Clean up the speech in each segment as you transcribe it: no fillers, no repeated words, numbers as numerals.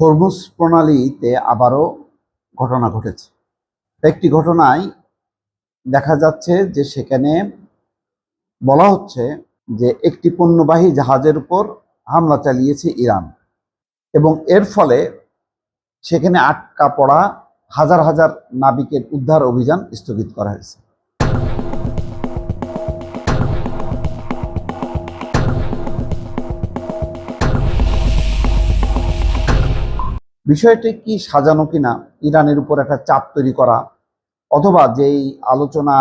Hormuz প্রণালীতে আবারও ঘটনা ঘটেছে। একটি ঘটনায় দেখা যাচ্ছে যে সেখানে বলা হচ্ছে যে একটি পণ্যবাহী জাহাজের উপর হামলা চালিয়েছে ইরান এবং এর ফলে সেখানে আটকা পড়া হাজার হাজার নাবিকের উদ্ধার অভিযান স্থগিত করা হয়েছে। বিষয়টি কি সাজানো কিনা, ইরানের উপর একটা চাপ তৈরি করা, অথবা যেই আলোচনা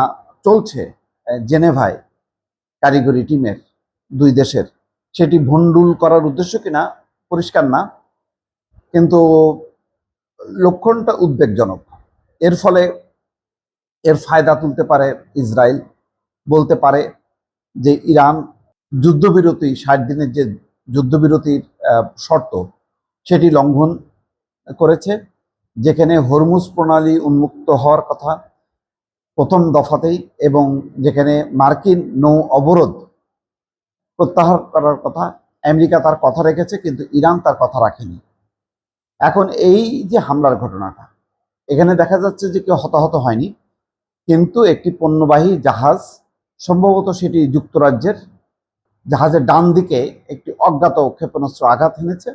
চলছে জেনেভায় কারিগরি টিমের দুই দেশের, সেটি ভণ্ডুল করার উদ্দেশ্য কিনা পরিষ্কার না, কিন্তু লক্ষণটা উদ্বেগজনক। এর ফলে এর ফায়দা তুলতে পারে ইসরায়েল, বলতে পারে যে ইরান যুদ্ধবিরতি ৬০ দিনের যে যুদ্ধবিরতির শর্ত সেটি লঙ্ঘন করেছে, যেখানে হরমুজ প্রণালী উন্মুক্ত হওয়ার কথা প্রথম দফাতেই, এবং যেখানে মার্কিন নৌ অবরোধ প্রত্যাহার করার কথা। আমেরিকা তার কথা রেখেছে, কিন্তু ইরান তার কথা রাখেনি। এখন এই যে হামলার ঘটনাটা, এখানে দেখা যাচ্ছে যে কেউ হতাহত হয়নি, কিন্তু একটি পণ্যবাহী জাহাজ, সম্ভবত সেটি যুক্তরাজ্যের, জাহাজের ডান দিকে একটি অজ্ঞাত ক্ষেপণাস্ত্র আঘাত হেনেছে।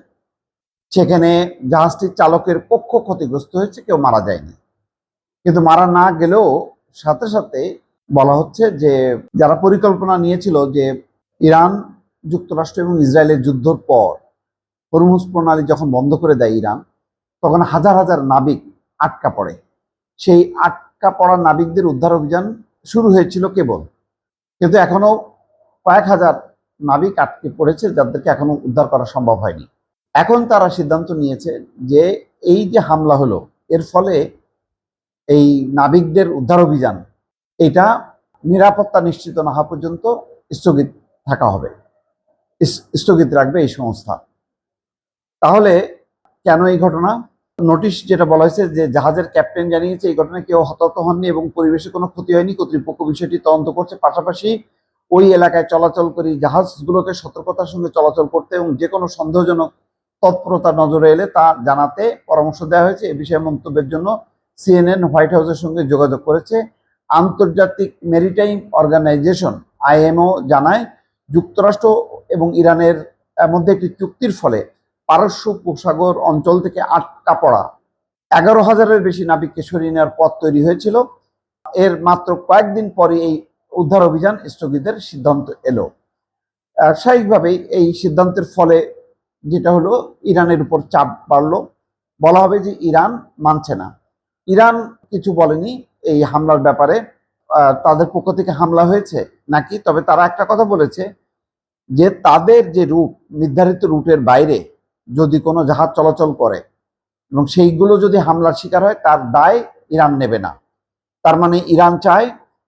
সেখানে জাহাজটির চালকের কক্ষ ক্ষতিগ্রস্ত হয়েছে, কেউ মারা যায়নি। কিন্তু মারা না গেলেও সাথে সাথে বলা হচ্ছে যে যারা পরিকল্পনা নিয়েছিল যে ইরান, যুক্তরাষ্ট্র এবং ইসরায়েলের যুদ্ধর পর হরমুজ প্রণালী যখন বন্ধ করে দেয় ইরান, তখন হাজার হাজার নাবিক আটকা পড়ে। সেই আটকা পড়া নাবিকদের উদ্ধার অভিযান শুরু হয়েছিল কেবল, কিন্তু এখনো কয়েক হাজার নাবিক আটকে পড়েছে, যাদেরকে এখনো উদ্ধার করা সম্ভব হয়নি। এখন তারা সিদ্ধান্ত নিয়েছে যে এই যে হামলা হলো, এর ফলে এই নাবিকদের উদ্ধার অভিযান এটা নিরাপত্তা নিশ্চিত না হওয়া পর্যন্ত স্থগিত থাকা হবে, স্থগিত রাখবে এই সংস্থা। তাহলে কেন এই ঘটনা? নোটিশ যেটা বলা হয়েছে যে জাহাজের ক্যাপ্টেন জানিয়েছে এই ঘটনায় কেউ হতাহত হননি এবং পরিবেশে কোনো ক্ষতি হয়নি। কর্তৃপক্ষ বিষয়টি তদন্ত করছে, পাশাপাশি ওই এলাকায় চলাচলকারী জাহাজগুলোকে সতর্কতার সঙ্গে চলাচল করতে এবং যে কোনো সন্দেহজনক তৎপরতা নজরে এলে তা জানাতে পরামর্শ দেওয়া হয়েছে। এ বিষয়ে মন্তব্যের জন্য CNN হোয়াইট হাউসের সঙ্গে যোগাযোগ করেছে। আন্তর্জাতিক মেরিটাইম অর্গানাইজেশন IMO জানায়, যুক্তরাষ্ট্র এবং ইরানের মধ্যে একটি চুক্তির ফলে পারস্য উপসাগর অঞ্চল থেকে আটকা পড়া 11,000-এর বেশি নাবিককে সরিয়ে নেওয়ার পথ তৈরি হয়েছিল। এর মাত্র কয়েকদিন পরে এই উদ্ধার অভিযান স্থগিতের সিদ্ধান্ত এলো। স্বাভাবিকভাবেই এই সিদ্ধান্তের ফলে যেটা হলো, ইরানের উপর চাপ বাড়লো। বলা হবে যে ইরান মানছে না। ইরান কিছু বলেনি এই হামলার ব্যাপারে, তাদের পক্ষ থেকে হামলা হয়েছে নাকি। তবে তারা একটা কথা বলেছে যে তাদের যে রুট, নির্ধারিত রুটের বাইরে যদি কোনো জাহাজ চলাচল করে এবং সেইগুলো যদি হামলার শিকার হয়, তার দায় ইরান নেবে না। তার মানে ইরান চায়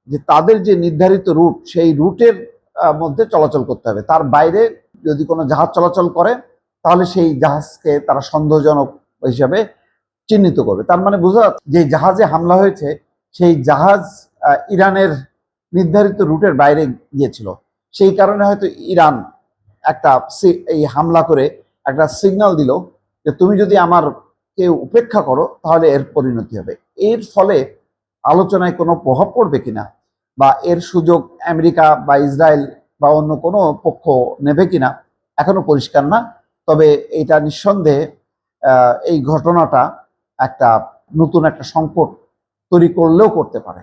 যে তাদের যে নির্ধারিত রুট, সেই রুটের মধ্যে চলাচল করতে হবে। তার বাইরে যদি কোনো জাহাজ চলাচল করে, তাহলে সেই জাহাজকে তারা সন্দেহজনক হিসাবে চিহ্নিত করবে। তার মানে বোঝা যাচ্ছে যে জাহাজে হামলা হয়েছে, সেই জাহাজ ইরানের নির্ধারিত রুটের বাইরে গিয়েছিল। সেই কারণে হয়তো ইরান একটা এই হামলা করে একটা সিগন্যাল দিল যে তুমি যদি আমার কেউ উপেক্ষা করো, তাহলে এর পরিণতি হবে। এর ফলে আলোচনায় কোনো প্রভাব পড়বে কিনা, বা এর সুযোগ আমেরিকা বা ইসরায়েল বা অন্য কোনো পক্ষ নেবে কিনা, এখনো পরিষ্কার না। তবে এটা নিঃসন্দেহে এই ঘটনাটা একটা নতুন একটা সংকট তৈরি করলেও করতে পারে।